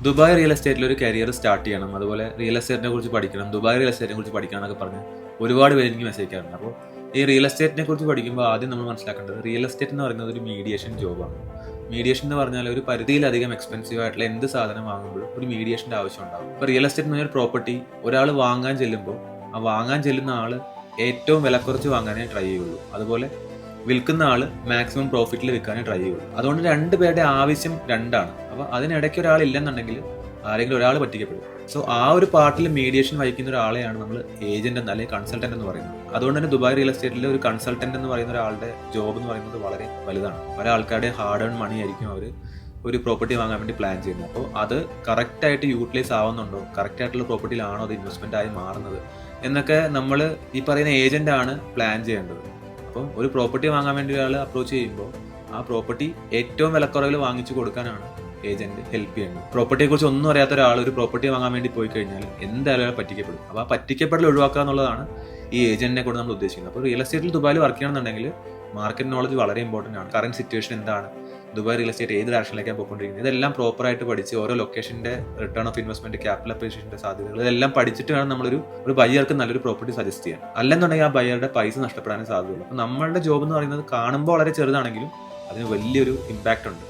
Dubai real എസ്റ്റേറ്റിൽ ഒരു career start ചെയ്യണം, അതുപോലെ റിയൽ എസ്റ്റേറ്റിനെ കുറിച്ച് പഠിക്കണം, ദുബായ് റിയൽ എസ്റ്റേറ്റിനെ കുറിച്ച് പഠിക്കണം എന്നൊക്കെ പറഞ്ഞ് ഒരുപാട് പേര് എനിക്ക് മെസ്സേജ് അയക്കാറുണ്ട്. അപ്പോൾ ഈ റിയൽ എസ്റ്റേറ്റിനെ കുറിച്ച് പഠിക്കുമ്പോൾ ആദ്യം നമ്മൾ മനസ്സിലാക്കേണ്ടത് റിയൽ എസ്റ്റേറ്റ് എന്ന് പറയുന്നത് ഒരു മീഡിയേഷൻ ജോബാണ്. മീഡിയേഷൻ എന്ന് പറഞ്ഞാൽ ഒരു പരിധിയിലധികം എക്സ്പെൻസീവ് ആയിട്ടുള്ള എന്ത് സാധനം വാങ്ങുമ്പോഴും ഒരു മീഡിയേഷൻ്റെ ആവശ്യം ഉണ്ടാകും. ഇപ്പോൾ റിയൽ എസ്റ്റേറ്റ് എന്ന് പറഞ്ഞ ഒരു പ്രോപ്പർട്ടി ഒരാൾ വാങ്ങാൻ ചെല്ലുമ്പോൾ ആ വാങ്ങാൻ ചെല്ലുന്ന ആൾ ഏറ്റവും വില കുറച്ച് വാങ്ങാനേ ട്രൈ ചെയ്യുള്ളൂ, അതുപോലെ വിൽക്കുന്ന ആൾ മാക്സിമം പ്രോഫിറ്റിൽ വിൽക്കാനേ ട്രൈ ചെയ്യുള്ളൂ. അതുകൊണ്ട് രണ്ടുപേരുടെ ആവശ്യം രണ്ടാണ്. അപ്പോൾ അതിനിടയ്ക്ക് ഒരാൾ ഇല്ലെന്നുണ്ടെങ്കിൽ ആരെങ്കിലും ഒരാൾ പറ്റിക്കപ്പെടും. സോ ആ ഒരു പാർട്ടിൽ മീഡിയേഷൻ വഹിക്കുന്ന ഒരാളെയാണ് നമ്മൾ ഏജന്റ് എന്ന് അല്ലെങ്കിൽ കൺസൾട്ടന്റ് എന്ന് പറയുന്നത്. അതുകൊണ്ട് തന്നെ ദുബായ് റിയൽ എസ്റ്റേറ്റിലെ ഒരു കൺസൾട്ടന്റ് എന്ന് പറയുന്ന ഒരാളുടെ ജോബ് എന്ന് പറയുന്നത് വളരെ വലുതാണ്. പല ആൾക്കാരുടെ ഹാർഡ് ഏൺ മണി ആയിരിക്കും അവർ ഒരു പ്രോപ്പർട്ടി വാങ്ങാൻ വേണ്ടി പ്ലാൻ ചെയ്യുന്നത്. അപ്പോൾ അത് കറക്റ്റായിട്ട് യൂട്ടിലൈസ് ആവുന്നുണ്ടോ, കറക്റ്റ് ആയിട്ടുള്ള പ്രോപ്പർട്ടിയിലാണോ അത് ഇൻവെസ്റ്റ്മെന്റ് ആയി മാറുന്നത് എന്നൊക്കെ നമ്മൾ ഈ പറയുന്ന ഏജന്റ് ആണ് പ്ലാൻ ചെയ്യേണ്ടത്. അപ്പം ഒരു പ്രോപ്പർട്ടി വാങ്ങാൻ വേണ്ടി ഒരാൾ അപ്രോച്ച് ചെയ്യുമ്പോൾ ആ പ്രോപ്പർട്ടി ഏറ്റവും വിലക്കുറവിൽ വാങ്ങിച്ചു കൊടുക്കാനാണ് ഏജന്റ് ഹെൽപ്പ് ചെയ്യുന്നത്. പ്രോപ്പർട്ടിയെ കുറിച്ച് ഒന്നും അറിയാത്ത ഒരാൾ ഒരു പ്രോപ്പർട്ടി വാങ്ങാൻ വേണ്ടി പോയി കഴിഞ്ഞാൽ എന്തായാലും അയാൾ പറ്റിക്കപ്പെടും. അപ്പോൾ ആ പറ്റിക്കപ്പെടൽ ഒഴിവാക്കുക എന്നുള്ളതാണ് ഈ ഏജന്റിനെ കൊണ്ട് നമ്മൾ ഉദ്ദേശിക്കുന്നത്. അപ്പോൾ റിയൽ എസ്റ്റേറ്റിൽ ദുബായിൽ വർക്ക് ചെയ്യണമെന്നുണ്ടെങ്കിൽ മാർക്കറ്റ് നോളജ് വളരെ ഇമ്പോർട്ടൻ്റ് ആണ്. കറന്റ് സിറ്റുവേഷൻ എന്താണ്, ദുബായ് റിയൽ എസ്റ്റേറ്റ് ഏത് ഡയറക്ഷനിലേക്കാണ് പോയിക്കൊണ്ടിരിക്കുന്നത്, ഇതെല്ലാം പ്രോപ്പറായിട്ട് പഠിച്ച് ഓരോ ലൊക്കേഷന്റെ റിട്ടേൺ ഓഫ് ഇൻവെസ്റ്റ്മെന്റ്, ക്യാപിറ്റൽ അപ്രീസിയേഷന്റെ സാധ്യതകൾ ഇതെല്ലാം പഠിച്ചിട്ട് വേണം നമ്മളൊരു ബയ്യർക്ക് നല്ലൊരു പ്രോപ്പർട്ടി സജസ്റ്റ് ചെയ്യാൻ. അല്ലെന്നുണ്ടെങ്കിൽ ആ ബയ്യറുടെ പൈസ നഷ്ടപ്പെടാനും സാധ്യതയുള്ളൂ. അപ്പോൾ നമ്മളുടെ ജോബ് എന്ന് പറയുന്നത് കാണുമ്പോൾ വളരെ ചെറുതാണെങ്കിലും അതിന് വലിയൊരു ഇമ്പാക്റ്റ് ഉണ്ട്.